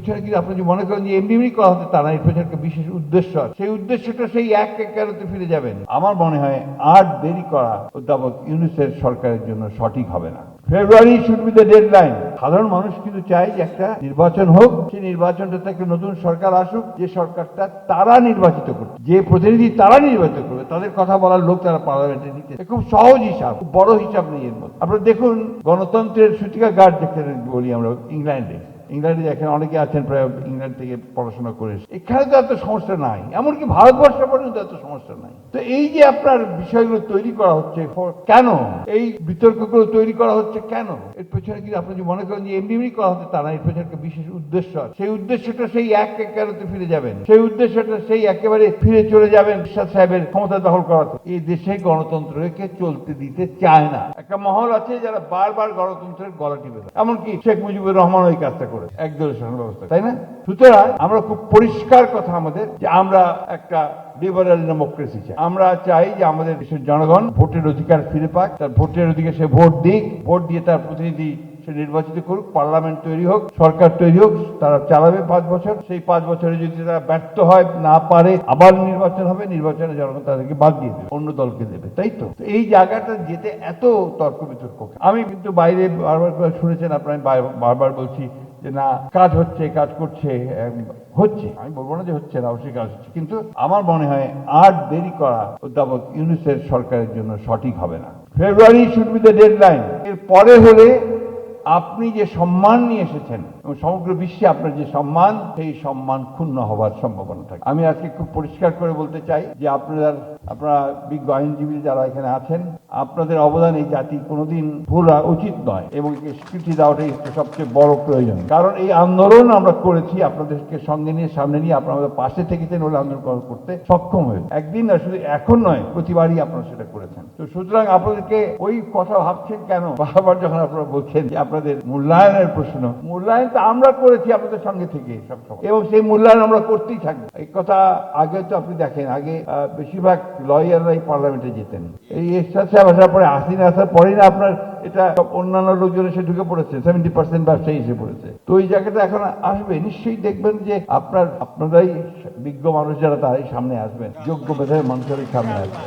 পেছনে কিন্তু আপনি যে মনে করেন যে এমনি করা হতে তা না, এর পেছনে একটা বিশেষ উদ্দেশ্য আছে। সেই উদ্দেশ্যটা সেই এক একারোতে ফিরে যাবেন। আমার মনে হয় আর দেরি করা অধ্যাপক ইউনূসের সরকারের জন্য সঠিক হবে না। ফেব্রুয়ারি শুড বি দ্য ডেডলাইন। সাধারণ মানুষ কিন্তু চায় যে একটা নির্বাচন হোক, সেই নির্বাচনটা থেকে নতুন সরকার আসুক, যে সরকারটা তারা নির্বাচিত করবে, যে প্রতিনিধি তারা নির্বাচিত করবে, তাদের কথা বলার লোক তারা পার্লামেন্টে নিতে। খুব সহজ হিসাব, খুব বড় হিসাব নেই এর মধ্যে। আপনারা দেখুন গণতন্ত্রের সূতিকা গার্ড দেখতে বলি আমরা ইংল্যান্ডে দেখেন অনেকে আছেন প্রায় ইংল্যান্ড থেকে পড়াশোনা করে, এখানে তো এত সমস্যা নাই, এমনকি ভারতবর্ষে পর্যন্ত এত সমস্যা নাই। তো এই যে আপনার বিষয়গুলো তৈরি করা হচ্ছে কেন, এই বিতর্কগুলো তৈরি করা হচ্ছে কেন, এর পেছনে কিন্তু আপনি যে মনে করেন যে এমনি করা হতে তা না, এর পেছনে একটা বিশেষ উদ্দেশ্য আছে। সেই উদ্দেশ্যটা সেই এক একারোতে ফিরে যাবেন। সেই উদ্দেশ্যটা সেই একেবারে ফিরে চলে যাবেন এরশাদ সাহেবের ক্ষমতা দখল করাতে। এই দেশে গণতন্ত্রকে চলতে দিতে চায় না। একটা মহল আছে যারা বারবার গণতন্ত্রের গলা টিপে দেয়, এমনকি শেখ মুজিবুর রহমান ওই কাজটা করে একদলীয় শাসন ব্যবস্থা, তাই না? সুতরাং আমরা খুব পরিষ্কার কথা আমাদের যে আমরা একটা লিবারাল ডেমোক্রেসি চাই। আমরা চাই যে আমাদের দেশের জনগণ ভোটের অধিকার ফিরে পাক, তার ভোটের অধিকার সে ভোট দিক, ভোট দিয়ে তার প্রতিনিধি সে নির্বাচিত করুক, পার্লামেন্ট তৈরি হোক, সরকার তৈরি হোক, তারা চালাবে 5 বছর। সেই 5 বছরে যদি তারা ব্যর্থ হয়, না পারে, আবার নির্বাচন হবে, নির্বাচনে জনগণ তাদেরকে বাদ দিয়ে দেবে, অন্য দলকে দেবে, তাই তো? এই জায়গাটা যেতে এত তর্ক বিতর্ক। আমি কিন্তু বাইরে বারবার শুনেছেন আপনার, বারবার বলছি যে না কাজ হচ্ছে, কাজ করছে, হচ্ছে। আমি বলবো না যে হচ্ছে না, অবশ্যই কাজ হচ্ছে, কিন্তু আমার মনে হয় আর দেরি করা অধ্যাপক ইউনূসের সরকারের জন্য সঠিক হবে না। ফেব্রুয়ারি শুড বি দ্য ডেডলাইন। এর পরে হলে আপনি যে সম্মান নিয়ে এসেছেন এবং সমগ্র বিশ্বে আপনার যে সম্মান, সেই সম্মান ক্ষুণ্ণ হওয়ার সম্ভাবনা থাকে। আমি আজকে খুব পরিষ্কার করে বলতে চাই যে আপনারা বিজ্ঞ আইনজীবী যারা এখানে আছেন, আপনাদের অবদান এই জাতি কোনোদিন ভোলা উচিত নয় এবং স্বীকৃতি দেওয়াটাই সবচেয়ে বড় প্রয়োজন। কারণ এই আন্দোলন আমরা করেছি আপনাদেরকে সঙ্গে নিয়ে, সামনে নিয়ে, আপনারা আমাদের পাশে থেকেছেন বলে আন্দোলন করতে সক্ষম হয়েছে। একদিন না, শুধু এখন নয়, প্রতিবারই আপনারা সেটা করেছেন। তো সুতরাং আপনাদেরকে ওই কথা ভাবছেন কেন বারবার যখন আপনারা বলছেন যে আপনাদের মূল্যায়নের প্রশ্ন, মূল্যায়ন তো আমরা করেছি আপনাদের সঙ্গে থেকে সবসময়, এবং সেই মূল্যায়ন আমরা করতেই থাকবো। এই কথা আগে তো আপনি দেখেন, আগে বেশিরভাগ লয়াররাই পার্লামেন্টে যেতেন। এই এরশাদ সাহেব আসার পরে, হাসিনা আসার পরেই না আপনার এটা অন্যান্য লোকজন এসে ঢুকে পড়েছে, 70% ব্যবসায়ী এসে পড়েছে। তো ওই জায়গাটা এখন আসবে, নিশ্চয়ই দেখবেন যে আপনারাই বিজ্ঞ মানুষ যারা তারাই সামনে আসবেন, যোগ্য মেধাবী মানুষেরই সামনে আসবে।